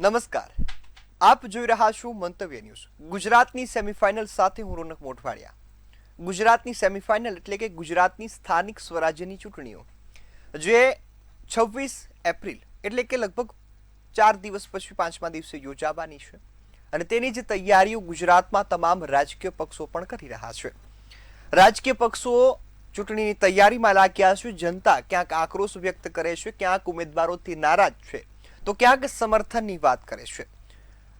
નમસ્કાર, આપ જોઈ રહ્યા છો મંતવ્ય ન્યૂઝ. ગુજરાતની સેમીફાઇનલ સાથે હું રોનક મોઢવાડિયા. ગુજરાતની સેમીફાઇનલ એટલે કે ગુજરાતની સ્થાનિક સ્વરાજ્યની ચૂંટણીઓ જે 26 એપ્રિલ એટલે કે લગભગ 4 દિવસ પછી 5મા દિવસે યોજાવાની છે અને તેની જ તૈયારીઓ ગુજરાતમાં તમામ રાજકીય પક્ષો પણ કરી રહ્યા છે. રાજકીય પક્ષો ચૂંટણીની તૈયારીમાં લાગ્યા છે. જનતા ક્યાંક આક્રોશ વ્યક્ત કરે છે, ક્યાંક ઉમેદવારોથી નારાજ છે, તો ક્યાંક સમર્થનની વાત કરે છે.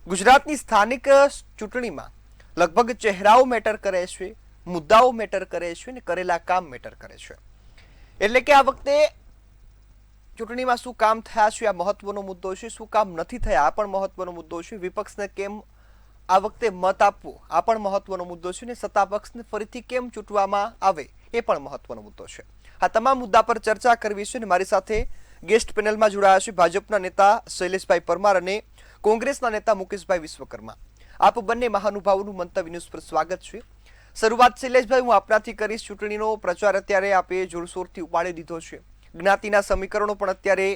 ગુજરાતની સ્થાનિક ચૂંટણીમાં લગભગ ચહેરાઓ મેટર કરે છે, મુદ્દાઓ મેટર કરે છે અને કરેલા કામ મેટર કરે છે. એટલે કે આ વખતે ચૂંટણીમાં શું કામ થયા છે આ મહત્વનો મુદ્દો છે, શું કામ નથી થયા આ પણ મહત્વનો મુદ્દો છે, વિપક્ષને કેમ આ વખતે મત આપવો આ પણ મહત્વનો મુદ્દો છે અને સત્તા પક્ષને ફરીથી કેમ ચૂંટવામાં આવે એ પણ મહત્વનો મુદ્દો છે. આ તમામ મુદ્દા પર ચર્ચા કરવી છે અને મારી સાથે ગેસ્ટ પેનલમાં જોડાયા છે ભાજપના નેતા શૈલેષભાઈ પરમાર અને કોંગ્રેસના નેતા મુકેશભાઈ વિશ્વકર્મા. આપ બંને મહાનુભાવોનું મંતવ્ય ન્યૂઝ પર સ્વાગત છે. શરૂઆત શૈલેષભાઈ હું આપનાથી કરીશ. ચૂંટણીનો પ્રચાર અત્યારે આપે જોરશોરથી ઉપાડી દીધો છે. જ્ઞાતિના સમીકરણો પણ અત્યારે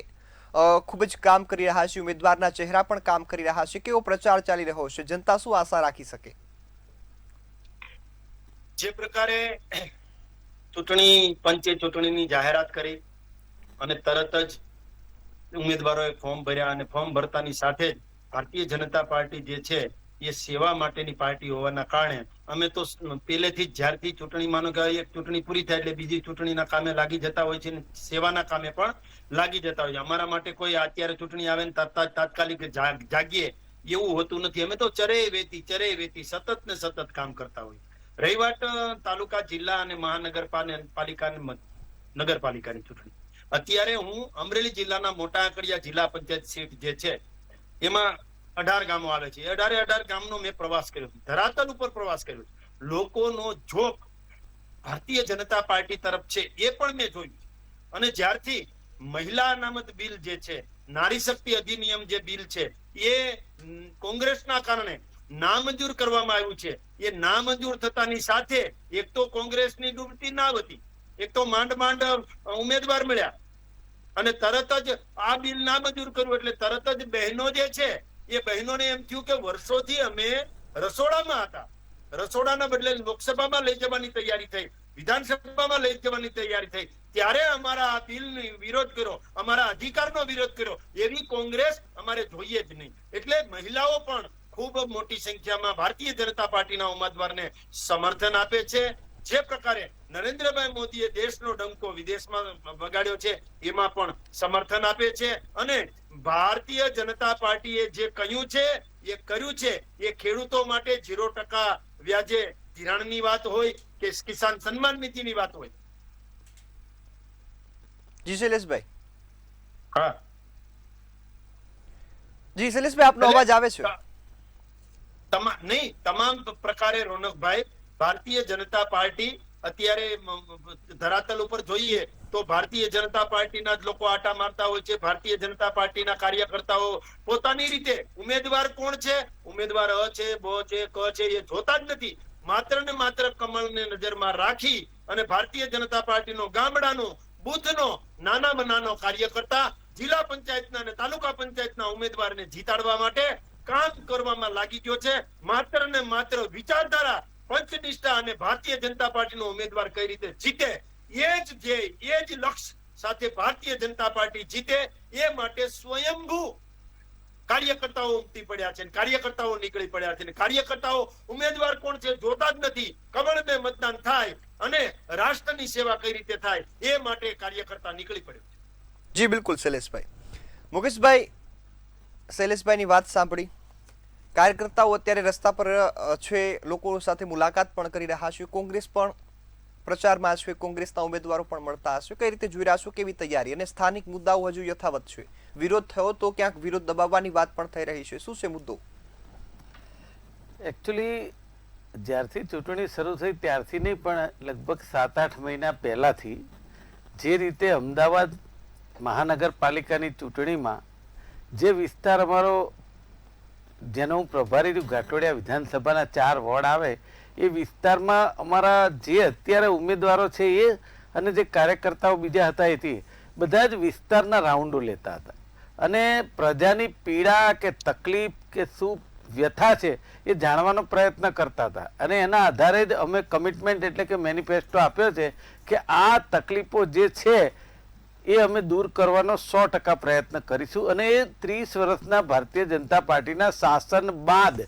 ખૂબ જ કામ કરી રહ્યા છે, ઉમેદવારના ચહેરા પણ કામ કરી રહ્યા છે. કેવો પ્રચાર ચાલી રહ્યો છે? જનતા શું આશા રાખી શકે? જે પ્રકારે ચૂંટણી પંચે ચૂંટણીની જાહેરાત કરી અને તરત જ ઉમેદવારોએ ફોર્મ ભર્યા અને ફોર્મ ભરતાની સાથે જ ભારતીય જનતા પાર્ટી જે છે એ સેવા માટેની પાર્ટી હોવાના કારણે અમે તો પહેલેથી જ જ્યારથી ચૂંટણી માનો કે એક ચૂંટણી પૂરી થાય એટલે બીજી ચૂંટણીના કામે લાગી જતા હોય છે, સેવાના કામે પણ લાગી જતા હોય છે. અમારા માટે કોઈ અત્યારે ચૂંટણી આવે ને તાત્કાલિક જાગીએ એવું હોતું નથી. અમે તો ચરે વેતી સતત ને સતત કામ કરતા હોય. રહી વાત તાલુકા, જિલ્લા અને મહાનગરપાલિકાની નગરપાલિકાની ચૂંટણી, અત્યારે હું અમરેલી જિલ્લાના મોટા આંકડિયા જિલ્લા પંચાયત સીટ જે છે એમાં 18 ગામો આવે છે. 18 ગામનો મેં પ્રવાસ કર્યો છે, ધરાતલ ઉપર પ્રવાસ કર્યો છે. લોકોનો જોક ભારતીય જનતા પાર્ટી તરફ છે એ પણ મેં જોયું છે. અને જ્યારથી મહિલા અનામત બિલ જે છે, નારી શક્તિ અધિનિયમ જે બિલ છે એ કોંગ્રેસના કારણે નામંજૂર કરવામાં આવ્યું છે, એ નામંજૂર થતાની સાથે એક તો કોંગ્રેસની ડૂબતી નાવ હતી, એક તો માંડ ઉમેદવાર મળ્યા અને તરત જ આ બિલ નામંજૂર કર્યું એટલે તરત જ બહેનો જે છે એ બહેનોને એમ થયું કે વર્ષોથી અમે રસોડામાં હતા, રસોડાના બદલે લોકસભામાં લઈ જવાની તૈયારી થઈ, વિધાનસભામાં લઈ જવાની તૈયારી થઈ, ત્યારે અમારા આ બિલનો વિરોધ કર્યો, અમારા અધિકારનો વિરોધ કર્યો. એવી કોંગ્રેસ અમારે જોઈએ જ નહીં. એટલે મહિલાઓ પણ ખૂબ મોટી સંખ્યામાં ભારતીય જનતા પાર્ટીના ઉમેદવારને સમર્થન આપે છે. જે પ્રકારે નરેન્દ્રભાઈ મોદીએ દેશનો ડંકો વિદેશમાં વગાડ્યો છે એમાં પણ સમર્થન આપે છે. અને ભારતીય જનતા પાર્ટીએ જે કહ્યું છે એ કર્યું છે એ ખેડૂતો માટે 0% વ્યાજે ધિરાણની વાત હોય કે કિસાન સન્માન નિધિની વાત હોય. જી શૈલેષભાઈ. હા જી શૈલેષભાઈ, આપનો અવાજ આવે છે. તમામ પ્રકારે રોનકભાઈ ભારતીય જનતા પાર્ટી અત્યારે ધરાતલ ઉપર જોઈએ તો ભારતીય જનતા પાર્ટીના જ લોકો આટા મારતા હોય છે. ભારતીય જનતા પાર્ટીના કાર્યકર્તાઓ પોતાની રીતે ઉમેદવાર કોણ છે, ઉમેદવાર અ છે, બ છે, ક છે એ જોતા જ નથી. માત્ર ને માત્ર કમળને નજરમાં રાખી અને ભારતીય જનતા પાર્ટીનો ગામડાનો બુથનો નાનામાં નાનો કાર્યકર્તા જિલ્લા પંચાયતના અને તાલુકા પંચાયતના ઉમેદવારને જીતાડવા માટે કામ કરવામાં લાગી ગયો છે. માત્ર ને માત્ર વિચારધારા, પંચનિષ્ઠા અને ભારતીય જનતા પાર્ટીનો ઉમેદવાર કઈ રીતે જીતે એ જ ધ્યેય, એ જ લક્ષ્ય સાથે ભારતીય જનતા પાર્ટી જીતે એ માટે સ્વયંભૂ કાર્યકર્તાઓ ઉમટી પડ્યા છે, કાર્યકર્તાઓ નીકળી પડ્યા છે. કાર્યકર્તાઓ ઉમેદવાર કોણ છે જોતા જ નથી. કમળને મતદાન થાય અને રાષ્ટ્રની સેવા કઈ રીતે થાય એ માટે કાર્યકર્તા નીકળી પડ્યો છે. જી બિલકુલ શૈલેષભાઈ. મુકેશભાઈ, શૈલેષભાઈની વાત સાંભળી. કાર્યકર્તાઓ અત્યારે રસ્તા પર છે, લોકો સાથે મુલાકાત પણ કરી રહ્યા છે, કોંગ્રેસ પણ પ્રચારમાં છે, કોંગ્રેસના ઉમેદવારો પણ મળતા હશે. કઈ રીતે જોઈ રહ્યા છો, કેવી તૈયારી? અને સ્થાનિક મુદ્દાઓ હજુ યથાવત છે. વિરોધ થયો તો ક્યાંક વિરોધ દબાવવાની વાત પણ થઈ રહી છે. શું છે મુદ્દો? એકચ્યુઅલી જ્યારથી ચૂંટણી શરૂ થઈ ત્યારથી નહીં પણ લગભગ 7-8 મહિના પહેલાથી જે રીતે અમદાવાદ મહાનગરપાલિકાની ચૂંટણીમાં જે વિસ્તાર અમારો જેનો હું પ્રભારી છું, ઘાટોડિયા વિધાનસભાના 4 વોર્ડ આવે એ વિસ્તારમાં અમારા જે અત્યારે ઉમેદવારો છે એ અને જે કાર્યકર્તાઓ બીજા હતા એથી બધા જ વિસ્તારના રાઉન્ડો લેતા હતા. અને પ્રજાની પીડા કે તકલીફ કે શું વ્યથા છે એ જાણવાનો પ્રયત્ન કરતા હતા અને એના આધારે જ અમે કમિટમેન્ટ એટલે કે મેનિફેસ્ટો આપ્યો છે કે આ તકલીફો જે છે એ અમે દૂર કરવાનો 100% પ્રયત્ન કરીશું. અને એ 30 વર્ષના ભારતીય જનતા પાર્ટીના શાસન બાદ,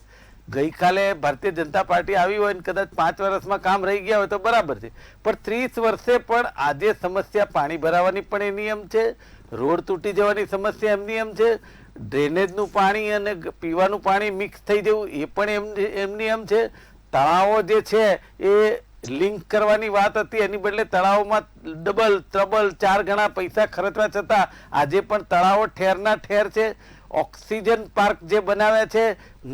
ગઈકાલે ભારતીય જનતા પાર્ટી આવી હોય ને કદાચ 5 વર્ષમાં કામ રહી ગયા હોય તો બરાબર છે, પણ 30 વર્ષે પણ આજે સમસ્યા પાણી ભરાવાની પણ એ નિયમ છે, રોડ તૂટી જવાની સમસ્યા એમની એમ છે, ડ્રેનેજનું પાણી અને પીવાનું પાણી મિક્સ થઈ જવું એ પણ એમની એમ છે, તળાવો જે છે એ લિંક કરવાની વાત હતી એની બદલે તળાવોમાં ડબલ ત્રબલ 4 ગણા પૈસા ખર્ચવા છતાં આજે પણ તળાવો ઠેરના ઠેર છે. ઓક્સિજન પાર્ક જે બનાવ્યા છે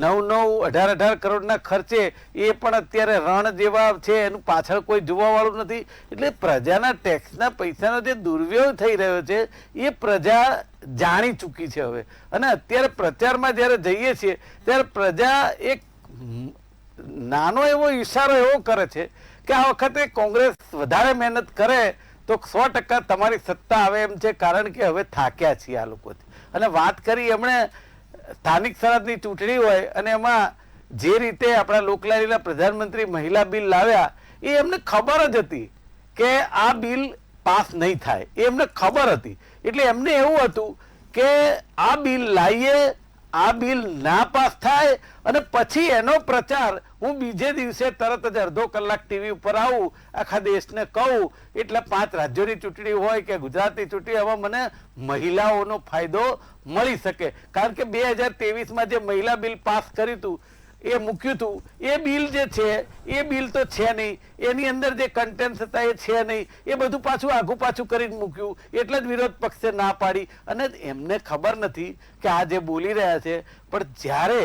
9-18 કરોડના ખર્ચે એ પણ અત્યારે રણ જેવા છે, એનું પાછળ કોઈ જોવા વાળું નથી. એટલે પ્રજાના ટેક્સના પૈસાનો જે દુર્વ્યય થઈ રહ્યો છે એ પ્રજા જાણી ચૂકી છે હવે. અને અત્યારે પ્રચારમાં જ્યારે જઈએ છીએ ત્યારે પ્રજા એક નાનો એવો ઈશારો એવો કરે છે કે આ વખતે કોંગ્રેસ વધારે મહેનત કરે તો 100% તમારી સત્તા આવે એમ છે, કારણ કે હવે થાક્યા છીએ આ લોકોથી. અને વાત કરી એમણે સ્થાનિક સ્વરાજની ચૂંટણી હોય અને એમાં જે રીતે આપણા લોકલાડીના પ્રધાનમંત્રી મહિલા બિલ લાવ્યા એ એમને ખબર જ હતી કે આ બિલ પાસ નહીં થાય, એ એમને ખબર હતી. એટલે એમને એવું હતું કે આ બિલ લાવીએ, આ બિલ ના પાસ થાય અને પછી એનો પ્રચાર હું બીજે દિવસે તરત જ અડધો કલાક ટીવી ઉપર આવું, આખા દેશને કહું. એટલે 5 રાજ્યોની ચૂંટણી હોય કે ગુજરાતની ચૂંટણી, હવે મને મહિલાઓનો ફાયદો મળી શકે. કારણ કે 2023માં જે મહિલા બિલ પાસ કર્યું હતું એ મૂક્યું હતું, એ બિલ જે છે એ બિલ તો છે નહીં, એની અંદર જે કન્ટેન્ટ્સ હતા એ છે નહીં, એ બધું પાછું આઘું પાછું કરીને મૂક્યું. એટલે જ વિરોધ પક્ષે ના પાડી. અને એમને ખબર નથી કે આ જે બોલી રહ્યા છે, પણ જ્યારે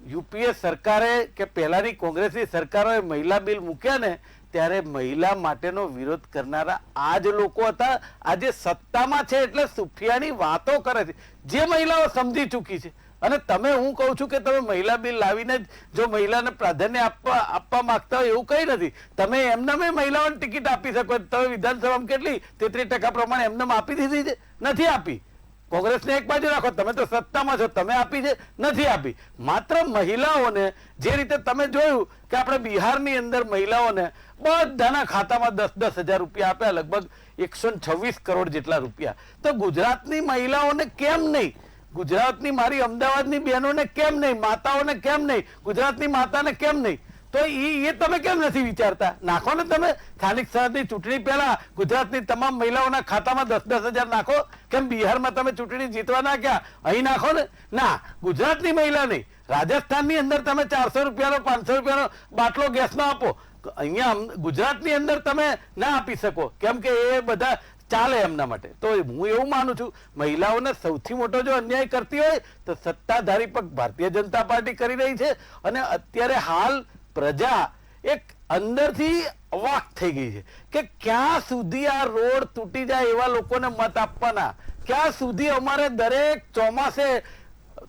યુપીએ સરકારે કે પહેલાની કોંગ્રેસની સરકારોએ મહિલા બિલ મૂક્યા ને ત્યારે મહિલા માટેનો વિરોધ કરનારા આ જ લોકો હતા. આજે સત્તામાં છે એટલે સુફિયાની વાતો કરે છે જે મહિલાઓ સમજી ચૂકી છે. અને તમે, હું કહું છું કે તમે મહિલા બિલ લાવીને જ જો મહિલાને પ્રાધાન્ય આપવા માંગતા હોય એવું કઈ નથી. તમે એમને મહિલાઓને ટિકિટ આપી શકો. તમે વિધાનસભામાં કેટલી 33% પ્રમાણે એમને આપી દીધી છે? નથી આપી. કોંગ્રેસને એક બાજુ રાખો, તમે તો સત્તામાં છો, તમે આપી છે? નથી આપી. માત્ર મહિલાઓને જે રીતે તમે જોયું કે આપણે બિહારની અંદર મહિલાઓને બધાના ખાતામાં 10-10 હજાર રૂપિયા આપ્યા, લગભગ 126 કરોડ જેટલા રૂપિયા. તો ગુજરાતની મહિલાઓને કેમ નહીં? ગુજરાતની મારી અમદાવાદની બહેનોને કેમ નહીં? માતાઓને કેમ નહીં? ગુજરાતની માતાને કેમ નહીં? તો એ તમે કેમ નથી વિચારતા? નાખો ને તમે સ્થાનિક સ્વરાજની ચૂંટણી પહેલા ગુજરાતની તમામ મહિલાઓના ખાતામાં 10-10 હજાર નાખો. કેમ બિહારમાં તમે ચૂંટણી જીતવા ના ક્યાં? અહીં નાખો ને. ના, ગુજરાતની મહિલા નહીં. રાજસ્થાનની અંદર તમે 400 રૂપિયાનો 500 રૂપિયાનો બાટલો ગેસનો આપો, અહીંયા ગુજરાતની અંદર તમે ના આપી શકો. કેમ કે એ બધા ચાલે એમના માટે. તો હું એવું માનું છું મહિલાઓને સૌથી મોટો જો અન્યાય કરતી હોય તો સત્તાધારી પક્ષ ભારતીય જનતા પાર્ટી કરી રહી છે. અને અત્યારે હાલ પ્રજા એક અંદરથી અવાક થઈ ગઈ છે કે ક્યાં સુધી આ રોડ તૂટી જાય એવા લોકોને મત આપવાના, ક્યાં સુધી અમારે દરેક ચોમાસે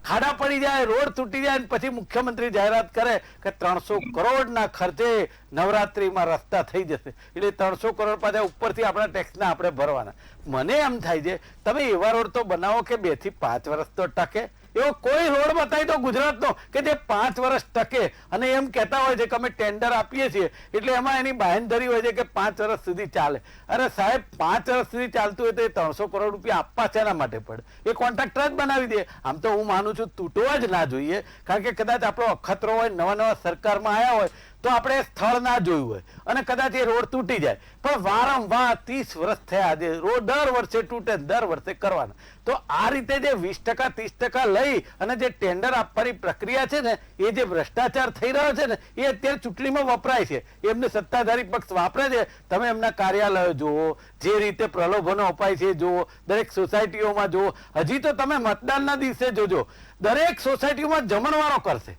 ખાડા પડી જાય, રોડ તૂટી જાય, પછી મુખ્યમંત્રી જાહેરાત કરે કે 300 કરોડના ખર્ચે નવરાત્રીમાં રસ્તા થઈ જશે. એટલે 300 કરોડ પાછા ઉપરથી આપણા ટેક્સના આપણે ભરવાના. મને એમ થાય છે તમે એવા રોડ તો બનાવો કે 2 થી 5 વર્ષ તો ટકે. એવો કોઈ રોડ બતાવી દો ગુજરાતનો કે જે 5 વર્ષ ટકે. અને એમ કહેતા હોય છે કે અમે ટેન્ડર આપીએ છીએ એટલે એમાં એની બાંહેધરી હોય છે કે 5 વર્ષ સુધી ચાલે. અરે સાહેબ, 5 વર્ષ સુધી ચાલતું હોય તો એ 300 કરોડ રૂપિયા આપવા શેના માટે પડે? એ કોન્ટ્રાક્ટર જ બનાવી દે. આમ તો હું માનું છું તૂટવા જ ના જોઈએ, કારણ કે કદાચ આપણો અખતરો હોય, નવા સરકારમાં આવ્યા હોય તો આપણે સ્થળ ના જોયું હોય અને કદાચ એ રોડ તૂટી જાય. પણ વારંવાર 30 વર્ષ થયા, આજે રોડ દર વર્ષે તૂટે, દર વર્ષે કરવાના. તો આ રીતે જે 20% 30% લઈ અને જે ટેન્ડર આપવાની પ્રક્રિયા છે ને, એ જે ભ્રષ્ટાચાર થઈ રહ્યો છે ને, એ અત્યારે ચૂંટણીમાં વપરાય છે. એમને સત્તાધારી પક્ષ વાપરે છે. તમે એમના કાર્યાલયો જુઓ, જે રીતે પ્રલોભનો અપાય છે જુઓ, દરેક સોસાયટીઓમાં જુઓ. હજી તો તમે મતદાનના દિવસે જોજો, દરેક સોસાયટીઓમાં જમણવારો કરશે.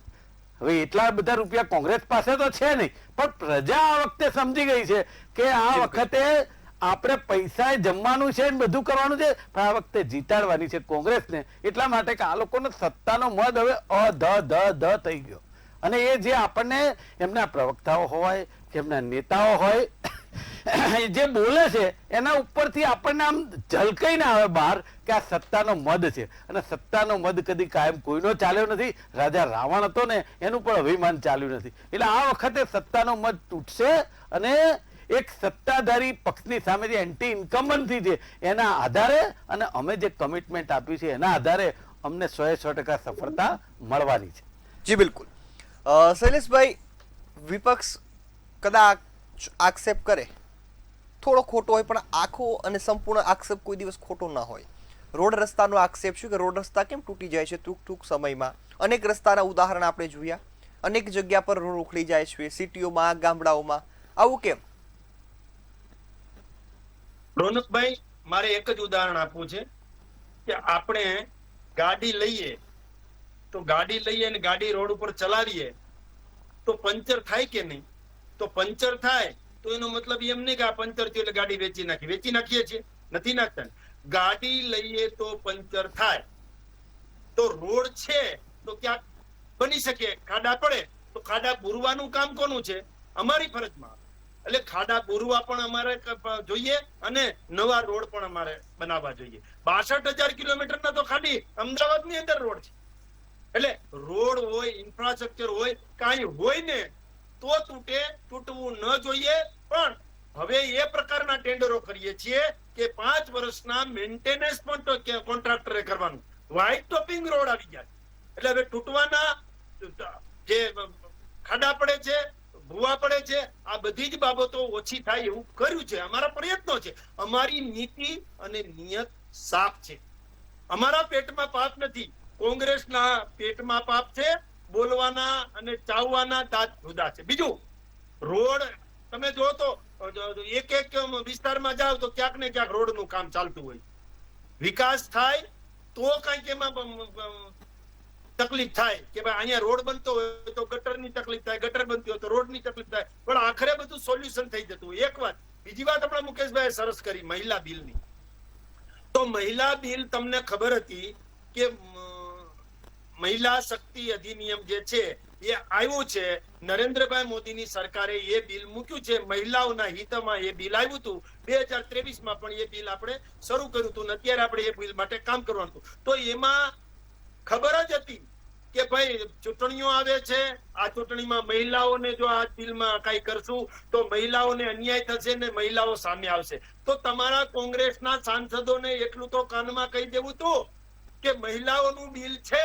હવે એટલા બધા રૂપિયા કોંગ્રેસ પાસે તો છે નહીં, પણ પ્રજા આ વખતે સમજી ગઈ છે કે આ વખતે આપણે પૈસા જમવાનું છે, બધું કરવાનું છે, પણ આ વખતે જીતાડવાની છે કોંગ્રેસને. એટલા માટે કે આ લોકોનો સત્તાનો મદ હવે થઈ ગયો. અને એ જે આપણને એમના પ્રવક્તાઓ હોય કે એમના નેતાઓ હોય જે બોલે છે એના ઉપરથી આપણને આમ ઝલકાઈ ના આવે બહાર કે આ સત્તાનો મદ છે, અને સત્તાનો મદ કદી કાયમ કોઈનો ચાલ્યો નથી. રાજા રાવણ હતો ને એનું પણ અભિમાન ચાલ્યું નથી. એટલે આ વખતે સત્તાનો મદ તૂટશે, અને એક સત્તાધારી પક્ષની સામે જે એન્ટી ઇન્કમ્બન્સી છે એના આધારે, અને અમે જે કમિટમેન્ટ આપી છે એના આધારે અમને 100% સફળતા મળવાની છે. જી બિલકુલ. શૈલેષભાઈ, વિપક્ષ કદાચ આક્ષેપ કરે, થોડો ખોટો હોય પણ આખો અને સંપૂર્ણ આક્ષેપ કોઈ દિવસ ખોટો ના હોય. રોડ રસ્તાનો આક્ષેપ છે કે રોડ રસ્તા કેમ તૂટી જાય છે ટૂંક સમયમાં. અનેક રસ્તાના ઉદાહરણ આપણે જોયા, અનેક જગ્યા પર રોડ ઉખડી જાય છે, સિટીઓમાં, ગામડાઓમાં. આવું કેમ? રોનકભાઈ, મારે એક જ ઉદાહરણ આપવું છે કે આપણે ગાડી લઈએ અને ગાડી રોડ ઉપર ચલાવીએ તો પંચર થાય કે નહીં? તો પંચર થાય તો એનો મતલબ એમ નહીં કે આ પંચર થયું એટલે ગાડી વેચી નાખીએ છીએ, નથી નાખતા. ગાડી લઈએ તો પંચર થાય, તો રોડ છે તો ક્યાંક બની શકે ખાડા પડે, તો ખાડા પૂરવાનું કામ કોનું છે? અમારી ફરજમાં. એટલે ખાડા પૂરવા પણ અમારે જોઈએ અને નવા રોડ પણ અમારે બનાવવા જોઈએ. 62,000 કિલોમીટરના તો ખાલી અમદાવાદની અંદર રોડ છે. એટલે રોડ હોય, ઇન્ફ્રાસ્ટ્રક્ચર હોય, કાંઈ હોય ને તો તૂટવું ન જોઈએ. પણ હવે એ પ્રકારના ટેન્ડરો કરીએ છીએ કે 5 વર્ષના મેન્ટેનન્સ પણ કોન્ટ્રાક્ટરે કરવાનું. વ્હાઇટ ટોપિંગ રોડ આવી ગયા, એટલે હવે તૂટવાના જે ખાડા પડે છે, ભૂવા પડે છે, આ બધી જ બાબતો ઓછી થાય એવું કર્યું છે. અમારા પ્રયત્નો છે, અમારી નીતિ અને નિયત સાફ છે. અમારા પેટમાં પાપ નથી, કોંગ્રેસના પેટમાં પાપ છે. બોલવાના અને ચાવવાના દાંત જુદા છે. બીજું, રોડ તમે જો તો એક વિસ્તારમાં જાવ તો ક્યાંક ને ક્યાંક રોડનું કામ ચાલતું હોય. વિકાસ થાય તો કઈક એમાં તકલીફ થાય કે ભાઈ અહીંયા રોડ બનતો હોય તો ગટરની તકલીફ થાય, ગટર બનતી હોય તો રોડની તકલીફ થાય, પણ આખરે બધું સોલ્યુશન થઈ જતું હોય. એક વાત. બીજી વાત આપણા મુકેશભાઈ સરસ કરી મહિલા બિલની. તો મહિલા બિલ તમને ખબર હતી કે મહિલા શક્તિ અધિનિયમ જે છે એ આવ્યું છે, નરેન્દ્રભાઈ મોદીની સરકારે એ બિલ મૂક્યું છે. મહિલાઓના હિતમાં એ બિલ આવ્યું હતું. 2023માં પણ એ બિલ આપણે શરૂ કર્યું હતું, અત્યારે આપણે એ બિલ માટે કામ કરવાનું હતું. તો એમાં ખબર જ હતી કે ભાઈ ચૂંટણીઓ આવે છે, આ ચૂંટણીમાં મહિલાઓને જો આ બિલમાં કઈ કરશું તો મહિલાઓને અન્યાય થશે ને મહિલાઓ સામે આવશે. તો તમારા કોંગ્રેસના સાંસદોને એટલું તો કાનમાં કહી દેવું હતું કે મહિલાઓનું બિલ છે,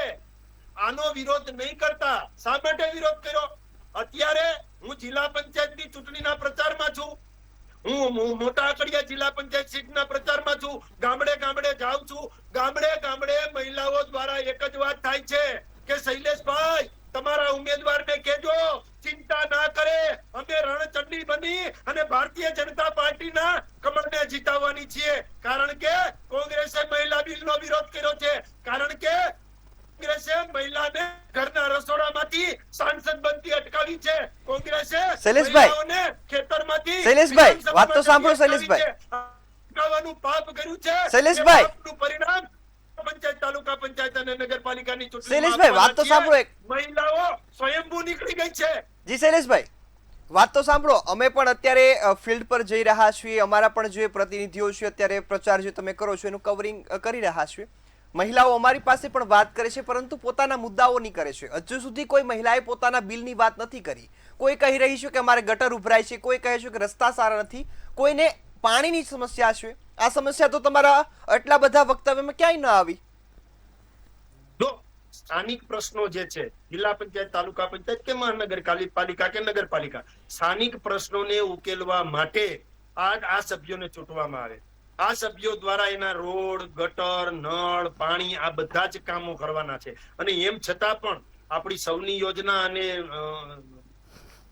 આનો વિરોધ નહીં કરતા. શા માટે વિરોધ કર્યો? અત્યારે હું જિલ્લા પંચાયતની ચૂંટણીના પ્રચારમાં છું, હું મોટા આકડિયા જિલ્લા પંચાયત સીટના પ્રચારમાં છું, ગામડે જાઉં છું. ગામડે મહિલાઓ દ્વારા એક જ વાત થાય છે કે શૈલેષભાઈ તમારા ઉમેદવારને કહેજો ચિંતા ના કરે, અમે રણચંડી બની અને ભારતીય જનતા પાર્ટીના કમળને જીતાવવાની છીએ. કારણ કે કોંગ્રેસે મહિલા બિલનો વિરોધ કર્યો છે, કારણ કે કોંગ્રેસે મહિલાને ઘરના રસોડામાંથી સાંસદ બનતી અટકાવી છે. કોંગ્રેસે મહિલાઓને ખેતરમાંથી શૈલેષભાઈ, વાત તો સાંભળો શૈલેષભાઈ. અટકાવવાનું પાપ કર્યું છે. શૈલેષભાઈ, પાપનું પરિણામ પંચાયત, તાલુકા પંચાયત અને નગરપાલિકાની ચૂંટણી. શૈલેષભાઈ, વાત તો સાંભળો. મહિલાઓ સ્વયંભૂ નીકળી ગઈ છે. જી શૈલેષભાઈ, વાત તો સાંભળો. અમે પણ અત્યારે ફિલ્ડ પર જઈ રહ્યા છીએ, અમારા પણ જે પ્રતિનિધિઓ છે અત્યારે પ્રચાર જે તમે કરો છો એનું કવરિંગ કરી રહ્યા છીએ. મહિલાઓ અમારી પાસે પણ વાત કરે છે, પરંતુ પોતાના મુદ્દાઓની કરે છે. હજુ સુધી કોઈ મહિલાએ પોતાના બિલની વાત નથી કરી. કોઈ કહી રહી છે કે અમારે ગટર ઉભરાય છે, કોઈ કહે છે કે રસ્તા સારા નથી, કોઈને પાણીની સમસ્યા છે. આ સમસ્યા તો તમારા આટલા બધા વક્તવ્યમાં ક્યાંય ન આવી. જો સ્થાનિક પ્રશ્નો જે છે, જિલ્લા પંચાયત, તાલુકા પંચાયત કે મહાનગરપાલિકા કે નગરપાલિકા, સ્થાનિક પ્રશ્નોને ઉકેલવા માટે આ સભ્યોને ચૂંટવામાં આવે. આ સભ્યો દ્વારા એના રોડ, ગટર, નળ, પાણી આ બધા જ કામો કરવાના છે. અને એમ છતાં પણ આપણી સૌની યોજના અને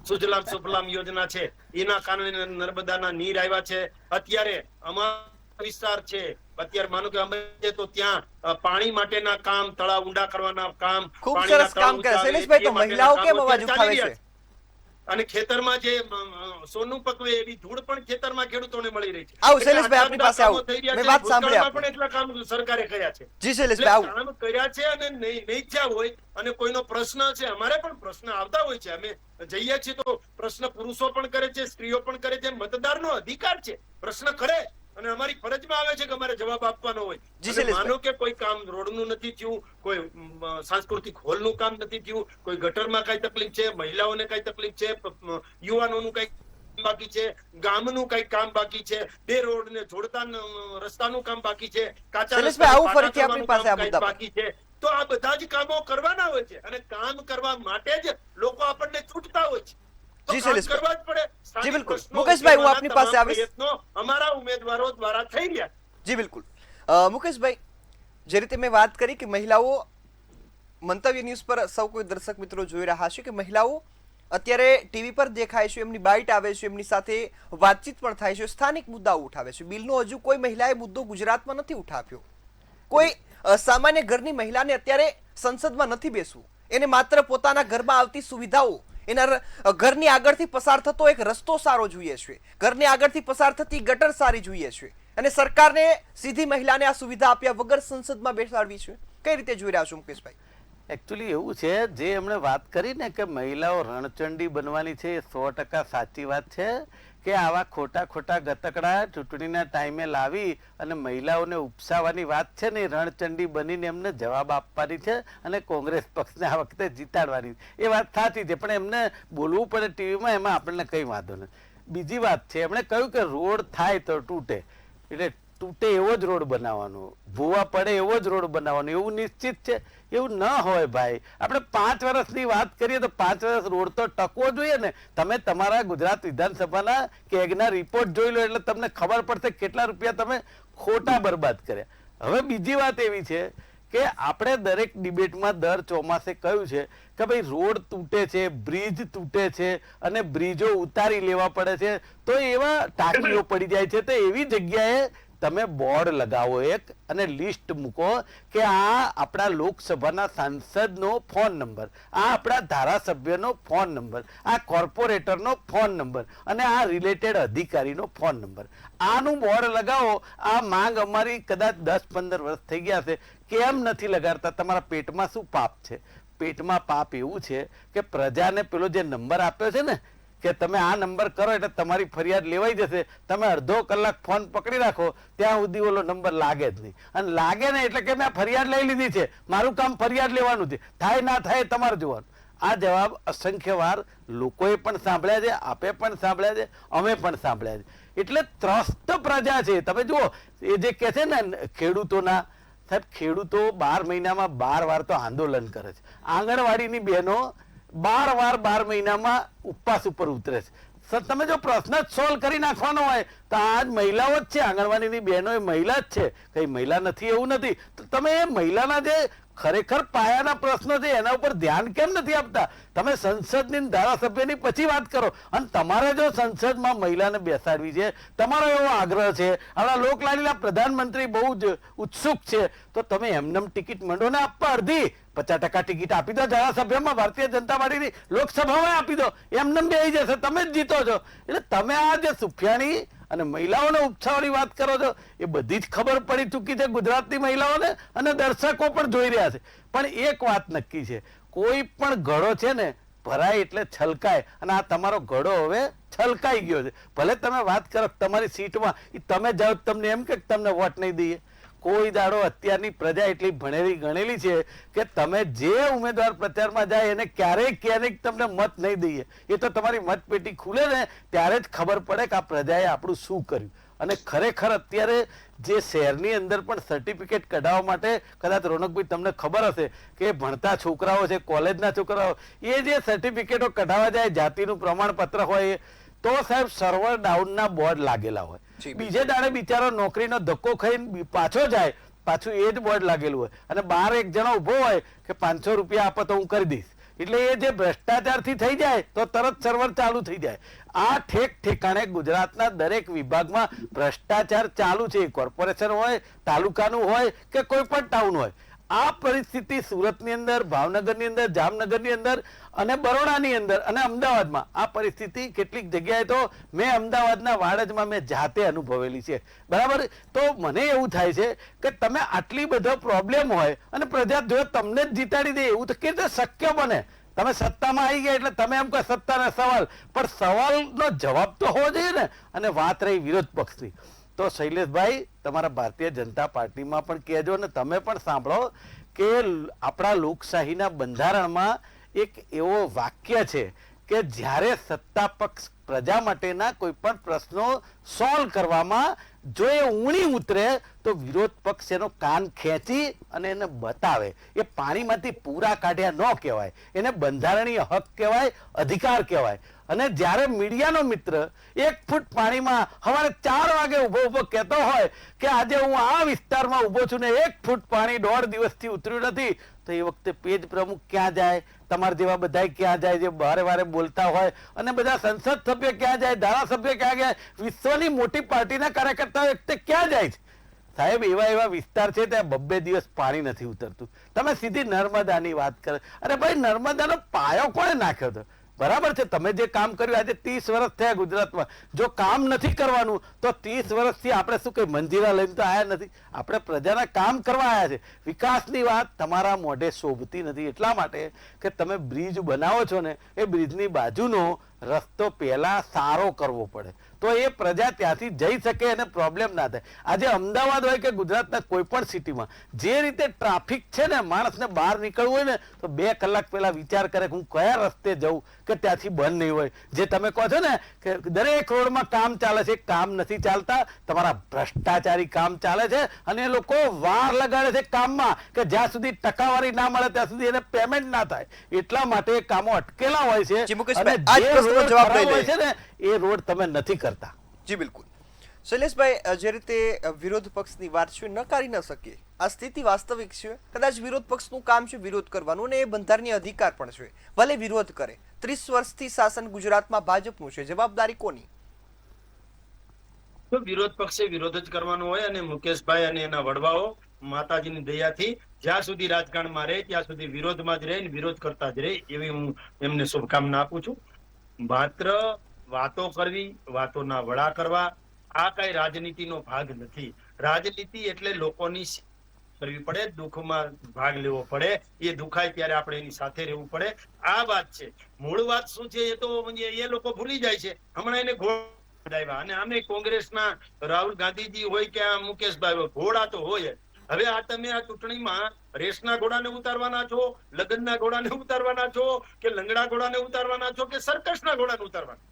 સુજલામ સુફલામ યોજના છે એના કારણે નર્મદાના નીર આવ્યા છે. અત્યારે અમારો વિસ્તાર છે, અત્યારે માનો કે અમે તો ત્યાં પાણી માટેના કામ, તળાવ ઊંડા કરવાના કામ, ખૂબ સરસ કામ કરે શૈલેષભાઈ. તો મહિલાઓ કેમ અવાજ ઉઠાવે છે? અને ખેતરમાં જે સોનું પકવે એવી ધૂળ પણ ખેતરમાં ખેડૂતોને મળી રહી છે. આવો એટલે શૈલેષભાઈ, આટલા આપની પાસે બધા આવો. કામો થઈ રહ્યા મેં છે. વાત સાંભળી ભૂતકાળમાં આપની. પણ એટલા કામ સરકારે કર્યા છે. જી શૈલેષભાઈ, એટલે આવો. કામ કર્યા છે અને નહીં થયા હોય અને કોઈનો પ્રશ્ન છે, અમારે પણ પ્રશ્ન આવતા હોય છે. અમે જઈએ છીએ તો પ્રશ્ન પુરુષો પણ કરે છે, સ્ત્રીઓ પણ કરે છે. મતદારનો અધિકાર છે, પ્રશ્ન કરે અને અમારી ફરજમાં આવે છે કે અમારે જવાબ આપવાનો હોય. જી અને શૈલેષભાઈ. માનો કે કોઈ કામ રોડનું નથી થયું, કોઈ સાંસ્કૃતિક હોલનું કામ નથી થયું, કોઈ ગટરમાં કઈ તકલીફ છે, મહિલાઓને કઈ તકલીફ છે, યુવાનોનું કઈ બાકી છે, ગામનું કઈ કામ બાકી છે, બે રોડને જોડતા રસ્તાનું કામ બાકી છે, કાચા શૈલેષભાઈ, આવું રસ્તાનું ફરીથી આપની પાસે આ કામ મુદ્દા પર. બાકી છે. તો આ બધા જ કામો કરવાના હોય છે અને કામ કરવા માટે જ લોકો આપણને ચૂંટતા હોય છે. તો જી કામ શૈલેષભાઈ. કરવા જ પડે. સ્થાનિક જી બિલકુલ. પ્રશ્નો મુકેશભાઈ, હું ઉકેલવાના આપની પાસે તમામ આવીશ. પ્રયત્નો અમારા ઉમેદવારો દ્વારા થઈ રહ્યા છે. જી બિલકુલ. મુકેશભાઈ, જે રીતે મેં વાત કરી કે મહિલાઓ, મંતવ્ય ન્યૂઝ પર સૌ કોઈ દર્શક મિત્રો જોઈ રહ્યા છે કે મહિલાઓ અત્યારે ટીવી પર દેખાય છે, એમની બાઇટ આવે છે, એમની સાથે વાતચીત પણ થાય છે, સ્થાનિક મુદ્દાઓ ઉઠાવે છે. બિલનો હજુ કોઈ મહિલાએ મુદ્દો ગુજરાતમાં નથી ઉઠાવ્યો. કોઈ સામાન્ય ઘરની મહિલાને અત્યારે સંસદમાં નથી બેસવું. એને માત્ર પોતાના ઘરમાં આવતી સુવિધાઓ, એના ઘરની આગળથી પસાર થતો એક રસ્તો સારો જોઈએ છે, ઘરની આગળથી પસાર થતી ગટર સારી જોઈએ છે, અને સરકારને સીધી મહિલાને આ સુવિધા આપ્યા વગર સંસદમાં બેસાડવી છે. કઈ રીતે જોઈ રહ્યા છો મુકેશભાઈ? એકચ્યુઅલી એવું છે, જે એમણે વાત કરી ને કે મહિલાઓ રણચંડી બનવાની છે, એ 100% સાચી વાત છે. કે આવા ખોટા ખોટા ગતકડા ચૂંટણીના ટાઈમે લાવી અને મહિલાઓને ઉપસાવાની વાત છે ને, એ રણચંડી બનીને એમને જવાબ આપવાની છે અને કોંગ્રેસ પક્ષને આ વખતે જીતાડવાની. એ વાત સાચી છે, પણ એમને બોલવું પડે ટીવીમાં, એમાં આપણને કંઈ વાંધો નથી. બીજી વાત છે, એમણે કહ્યું કે રોડ થાય તો તૂટે, એટલે તૂટે એવો જ રોડ બનાવવાનો, ભૂવા પડે એવો જ રોડ બનાવવાનો, એવું નિશ્ચિત છે? એવું ન હોય ભાઈ. આપણે 5 વર્ષની વાત કરીએ તો 5 વર્ષ રોડ તો ટકવો જોઈએ ને. તમે તમારા ગુજરાત વિધાનસભાના કેગના રિપોર્ટ જોઈ લો એટલે તમને ખબર પડશે કેટલા રૂપિયા તમે ખોટા બરબાદ કર્યા. હવે બીજી વાત એવી છે કે આપણે દરેક ડિબેટમાં દર ચોમાસે કહ્યું છે કે ભાઈ રોડ તૂટે છે, બ્રિજ તૂટે છે અને બ્રિજો ઉતારી લેવા પડે છે, તો એવા ટાંકીઓ પડી જાય છે. તો એવી જગ્યાએ તમે બોર્ડ લગાવો એક અને લિસ્ટ મૂકો કે આ આપણા લોકસભાના સાંસદનો ફોન નંબર, આ આપણા ધારાસભ્યનો ફોન નંબર, આ કોર્પોરેટરનો ફોન નંબર અને આ રિલેટેડ અધિકારીનો ફોન નંબર. આનું બોર્ડ લગાવો. આ માંગ અમારી કદાચ 10-15 વર્ષ થઈ ગયા છે. કેમ નથી લગાડતા? તમારા પેટમાં શું પાપ છે? પેટમાં પાપ એવું છે કે પ્રજાને પેલો જે નંબર આપ્યો છે ને કે તમે આ નંબર કરો એટલે તમારી ફરિયાદ લેવાઈ જશે, તમે અડધો કલાક ફોન પકડી રાખો ત્યાં સુધી ઓલો નંબર લાગે જ નહીં. અને લાગે ને એટલે કે મેં ફરિયાદ લઈ લીધી છે, મારું કામ ફરિયાદ લેવાનું છે, થાય ના થાય તમારે જોવાનું. આ જવાબ અસંખ્ય વાર લોકોએ પણ સાંભળ્યા છે, આપે પણ સાંભળ્યા છે, અમે પણ સાંભળ્યા છે. એટલે ત્રસ્ત પ્રજા છે. તમે જુઓ, એ જે કહે છે ને ખેડૂતોના, સાહેબ ખેડૂતો 12 મહિનામાં 12 વાર તો આંદોલન કરે છે. આંગણવાડીની બહેનો 12 વાર 12 મહિનામાં ઉપવાસ ઉપર ઉતરે છે. તમે જો પ્રશ્ન જ સોલ્વ કરી નાખવાનો હોય તો આજ મહિલાઓ જ છે, આંગણવાડીની બહેનો એ મહિલા જ છે, કઈ મહિલા નથી એવું નથી. તો તમે એ મહિલાના જે ખરેખર પાયાના પ્રશ્નો છે એના ઉપર ધ્યાન કેમ નથી આપતા? તમે સંસદની ધારાસભ્યની પછી વાત કરો. અને તમારે જો સંસદમાં મહિલાને બેસાડવી છે, તમારો એવો આગ્રહ છે, આપણા લોકલાડીલા પ્રધાનમંત્રી બહુ જ ઉત્સુક છે, તો તમે એમનેમ ટિકિટ મંડો ને આપવા. અડધી 50% ટિકિટ આપી દો ધારાસભ્યમાં, ભારતીય જનતા પાર્ટીની લોકસભામાં આપી દો, એમનેમ બેસી જશે, તમે જ જીતો છો. એટલે તમે આ જે સુફિયાણી અને મહિલાઓને ઉપછાવાની વાત કરો છો, એ બધી જ ખબર પડી ચૂકી છે ગુજરાતની મહિલાઓને અને દર્શકો પણ જોઈ રહ્યા છે. પણ એક વાત નક્કી છે, કોઈ પણ ઘડો છે ને ભરાય એટલે છલકાય, અને આ તમારો ઘડો હવે છલકાઈ ગયો છે. ભલે તમે વાત કરો તમારી સીટમાં, તમે જાઓ તમને એમ કે તમને વોટ નહીં દઈએ. કોઈ દાડો અત્યારની પ્રજા એટલી ભણેલી ગણેલી છે કે તમે જે ઉમેદવાર પ્રચારમાં જાય એને ક્યારેક તમને મત નહીં દઈએ. એ તો તમારી મતપેટી ખુલે ને ત્યારે જ ખબર પડે કે આ પ્રજાએ આપણું શું કર્યું. અને ખરેખર અત્યારે જે શહેરની અંદર પણ સર્ટિફિકેટ કઢાવવા માટે, કદાચ રોનકભાઈ તમને ખબર હશે કે ભણતા છોકરાઓ છે, કોલેજના છોકરાઓ, એ જે સર્ટિફિકેટો કઢાવવા જાય, જાતિનું પ્રમાણપત્ર હોય, તો સાહેબ સર્વર ડાઉનના બોર્ડ લાગેલા હોય. બીજે દાડે બિચારો નોકરીનો ધક્કો ખાઈને પાછો જાય, પાછું એ જ બોર્ડ લાગેલું હોય, અને બહાર એક જણો ઉભો હોય કે 500 રૂપિયા આપો તો હું કરી દઈશ. એટલે એ જે ભ્રષ્ટાચારથી થઈ જાય તો તરત સર્વર ચાલુ થઈ જાય. આ ઠેક ઠેકાણે ગુજરાતના દરેક વિભાગમાં ભ્રષ્ટાચાર ચાલુ છે. કોર્પોરેશન હોય, તાલુકાનું હોય કે કોઈ પણ ટાઉન હોય, આ પરિસ્થિતિ સુરતની અંદર, ભાવનગરની અંદર, જામનગરની અંદર અને બરોડાની અંદર અને અમદાવાદમાં આ પરિસ્થિતિ કેટલીક જગ્યાએ તો મેં અમદાવાદના વાડજમાં મેં જાતે અનુભવેલી છે, બરાબર. તો મને એવું થાય છે કે તમે આટલી બધો પ્રોબ્લેમ હોય અને પ્રજા જો તમને જ જીતાડી દે એવું તો કેવી રીતે શક્ય બને? તમે સત્તામાં આવી ગયા એટલે તમે એમ કહો સત્તાના સવાલ, પણ સવાલનો જવાબ તો હોવો જોઈએ ને. અને વાત રહી વિરોધ પક્ષની, તો શૈલેષભાઈ તમારા ભારતીય જનતા પાર્ટીમાં પણ કહેજો ને તમે પણ સાંભળો કે આપણા લોકશાહીના બંધારણમાં એક એવો વાક્ય છે કે જ્યારે સત્તા પક્ષ પ્રજા માટેના કોઈ પણ પ્રશ્નો સોલ્વ કરવામાં જો એ ઊણી ઉતરે તો વિરોધ પક્ષ એનો કાન ખેંચી અને એને બતાવે. એ પાણીમાંથી પૂરા કાઢ્યા ન કહેવાય, એને બંધારણીય હક કહેવાય, અધિકાર કહેવાય. અને જ્યારે મીડિયાનો મિત્ર 1 ફૂટ પાણીમાં સવારે 4 વાગે ઉભો કહેતો હોય કે આજે હું આ વિસ્તારમાં ઉભો છું ને 1 ફૂટ પાણી 1.5 દિવસથી ઉતર્યું નથી, તો એ વખતે પેજ પ્રમુખ ક્યાં જાય? તમારા જેવા બધા ક્યાં જાય જે વારે વારે બોલતા હોય? અને બધા સંસદ સભ્ય ક્યાં જાય? ધારાસભ્ય ક્યાં ગયા? વિશ્વની મોટી પાર્ટીના કાર્યકર્તાઓ વખતે ક્યાં જાય છે? સાહેબ, એવા વિસ્તાર છે ત્યાં 2 દિવસ પાણી નથી ઉતરતું. તમે સીધી નર્મદાની વાત કરો. અરે ભાઈ, નર્મદાનો પાયો કોણે નાખ્યો હતો? બરાબર છે, તમે જે કામ કર્યું આજે 30 વર્ષ થયા ગુજરાતમાં. જો કામ નથી કરવાનું તો 30 વર્ષથી આપણે શું કઈ મંજીરા લઈને તો આયા નથી. આપણે પ્રજાના કામ કરવા આવ્યા છે. વિકાસની વાત તમારા મોઢે શોભતી નથી, એટલા માટે કે તમે બ્રિજ બનાવો છો ને, એ બ્રિજની બાજુનો રસ્તો પહેલા સારો કરવો પડે તો એ પ્રજા ત્યાંથી જઈ શકે અને પ્રોબ્લેમ ના થાય. આજે અમદાવાદ હોય કે ગુજરાતના કોઈ પણ સિટીમાં જે રીતે ટ્રાફિક છે ને, માણસને બહાર નીકળવું હોય ને તો 2 કલાક પહેલા વિચાર કરે કે હું કયા રસ્તે જઉં કે ત્યાંથી બંધ નહીં હોય. જે તમે કહો છો ને કે દરેક રોડમાં કામ ચાલે છે, કામ નથી ચાલતા. તમારા ભ્રષ્ટાચારી કામ ચાલે છે અને એ લોકો વાર લગાડે છે કામમાં કે જ્યાં સુધી ટકાવારી ના મળે ત્યાં સુધી એને પેમેન્ટ ના થાય. એટલા માટે કામો અટકેલા હોય છે અને જે રોડ ખરાબ હોય છે ને એ રોડ તમે નથી કરતા. જી બિલકુલ. શૈલેષભાઈ, જે રીતે વિરોધ પક્ષની વાત છે નકારી ન શકીએ, આ સ્થિતિ વાસ્તવિક છે. કદાચ વિરોધ પક્ષનું કામ છે વિરોધ કરવાનું અને એ બંધારણીય અધિકાર પણ છે, ભલે વિરોધ કરે. 30 વર્ષથી શાસન ગુજરાતમાં ભાજપનું છે, જવાબદારી કોની? તો વિરોધ પક્ષે વિરોધ જ કરવાનો હોય અને મુકેશભાઈ અને એના વડવાઓ માતાજીની દયાથી જ્યાં સુધી રાજકારણમાં રહે ત્યાં સુધી વિરોધમાં જ રહે, વિરોધ કરતા જ રહે, એવી હું એમને શુભકામના આપું છું. માત્ર વાતો કરવી, વાતોના વડા કરવા, આ કઈ રાજનીતિનો ભાગ નથી. રાજનીતિ એટલે લોકોની કરવી પડે, દુઃખમાં ભાગ લેવો પડે, એ દુખાય ત્યારે આપણે એની સાથે રહેવું પડે. આ વાત છે. મૂળ વાત શું છે એ તો એ લોકો ભૂલી જાય છે. હમણાં એને ઘોડા અને આમે કોંગ્રેસના રાહુલ ગાંધીજી હોય કે આ મુકેશભાઈ હોય, ઘોડા તો હોય. હવે આ તમે આ ચૂંટણીમાં રેસના ઘોડાને ઉતારવાના છો, લગ્નના ઘોડાને ઉતારવાના છો કે લંગડા ઘોડાને ઉતારવાના છો કે સર્કસના ઘોડાને ઉતારવાના?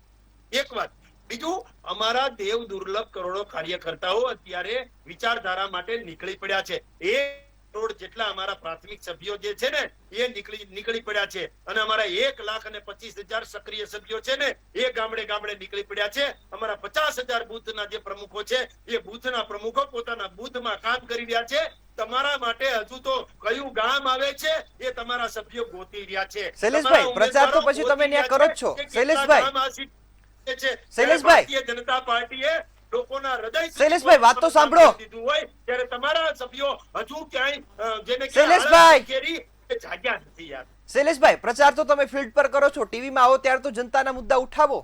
એક વાત. બીજું, અમારા દેવ દુર્લભ કરોડો કાર્યકર્તાઓ અત્યારે વિચારધારા માટે નીકળી પડ્યા છે. 1 કરોડ જેટલા અમારા પ્રાથમિક સભ્યો જે છે ને એ નીકળી પડ્યા છે અને અમારા 1,25,000 સક્રિય સભ્યો છે ને એ ગામડે ગામડે નીકળી પડ્યા છે. અમારા 50,000 બૂથના જે પ્રમુખો છે એ બૂથના પ્રમુખો પોતાના બૂથમાં કામ કરી રહ્યા છે. તમારા માટે હજુ તો કયું ગામ આવે છે એ તમારા સભ્યો ગોતી રહ્યા છે. શૈલેષભાઈ, પ્રચાર તો પછી તમે ત્યાં કરો જ છો. શૈલેષભાઈ, ભારતીય જનતા પાર્ટીએ લોકોના હૃદય શૈલેષભાઈ, વાત તો સાંભળો. દીધું હોય ત્યારે તમારા સભ્યો હજુ ક્યાંય જેને શૈલેષભાઈ, જાગ્યા નથી યાર. શૈલેષભાઈ, પ્રચાર તો તમે ફિલ્ડ પર કરો છો, ટીવીમાં આવો ત્યારે તો જનતાના મુદ્દા ઉઠાવો.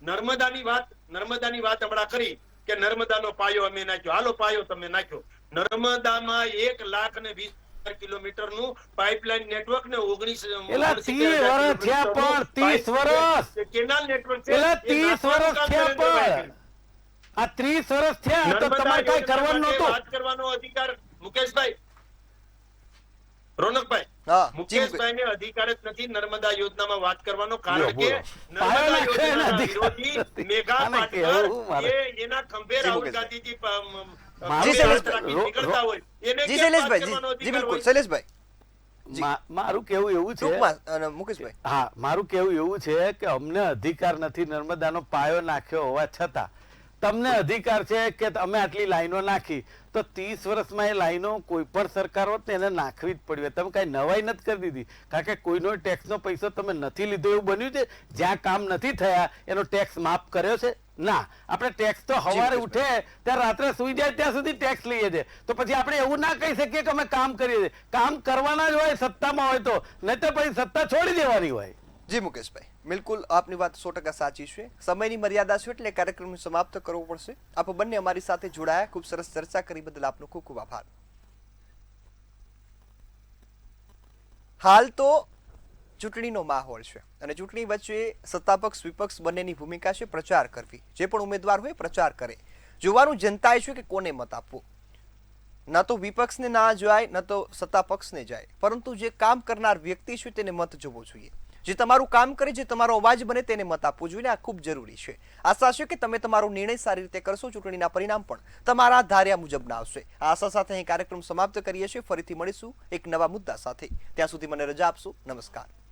નર્મદાની વાત હમણાં કરી કે નર્મદાનો પાયો અમે નાખ્યો. હાલો, પાયો તમે નાખ્યો. નર્મદામાં 1,20,000 કિલોમીટરનું પાઇપલાઇન નેટવર્ક ને 19 કેનાલ નેટવર્ક છે. 30 વર્ષ થયા પણ આ 30 વર્ષ થયા તો તમારે કઈ કરવાનું નહોતું. વાત કરવાનો અધિકાર મુકેશભાઈ, રોનકભાઈ, હા, મુકેશભાઈને અધિકાર જ નથી નર્મદા યોજનામાં વાત કરવાનો. કારણ કે નર્મદા યોજનાના વિરોધી મેઘા પાટકર એના ખંભે રાહુલ ગાંધીજી નીકળતા હોય એને જી શૈલેષભાઈ, જી બિલકુલ. શૈલેષભાઈ, મારું કેવું એવું છે, મુકેશભાઈ, હા, મારું કેવું એવું છે કે અમને અધિકાર નથી નર્મદાનો પાયો નાખ્યો હોવા છતાં તમને અધિકાર છે કે અમે આટલી લાઈનો નાખી, તો 30 વર્ષમાં એ લાઈનો કોઈ પણ સરકાર હોત ને એને નાખવી જ પડી હોત. તમે કઈ નવાઈ નથી કરી દીધી, કારણ કે કોઈનો ટેક્સનો પૈસો તમે નથી લીધો એવું બન્યું છે? જ્યાં કામ નથી થયા એનો ટેક્સ માફ કર્યો છે? ના. આપણે ટેક્સ તો સવારે ઉઠે ત્યાં રાત્રે સુઈ જાય ત્યાં સુધી ટેક્સ લઈએ છે. તો પછી આપણે એવું ના કહી શકીએ કે અમે કામ કરીએ છીએ. કામ કરવાના જ હોય સત્તામાં હોય તો, નહીં તો પછી સત્તા છોડી દેવાની હોય. જી મુકેશભાઈ, બિલકુલ આપની વાત 100% સાચી છે. સમયની મર્યાદા છે એટલે કાર્યક્રમને સમાપ્ત કરવો પડશે. આપ બંને અમારી સાથે જોડાયા, ખૂબ સરસ ચર્ચા કરી બદલ આપનો ખૂબ ખૂબ આભાર. હાલ તો ચૂંટણીનો માહોલ છે અને ચૂંટણી વચ્ચે સત્તાપક્ષ વિપક્ષ બંનેની ભૂમિકા છે પ્રચાર કરવી. જે પણ ઉમેદવાર હોય પ્રચાર કરે. જોવાનું જનતાએ છે કે કોને મત આપવો. ન તો વિપક્ષને ના જાય ન તો સત્તાપક્ષને જાય, પરંતુ જે કામ કરનાર વ્યક્તિ છે તેને મત જોવો જોઈએ. જે તમારું કામ કરે, જે તમારો અવાજ બને તેને મત આપવો જોઈએ. આ ખૂબ જરૂરી છે. આશા છે કે તમે તમારો નિર્ણય સારી રીતે કરશો. ચૂંટણીના પરિણામ પણ તમારા ધાર્યા મુજબના આવશે. આ આશા સાથે અહીં કાર્યક્રમ સમાપ્ત કરીએ છીએ. ફરીથી મળીશું એક નવા મુદ્દા સાથે. ત્યાં સુધી મને રજા આપશો. નમસ્કાર.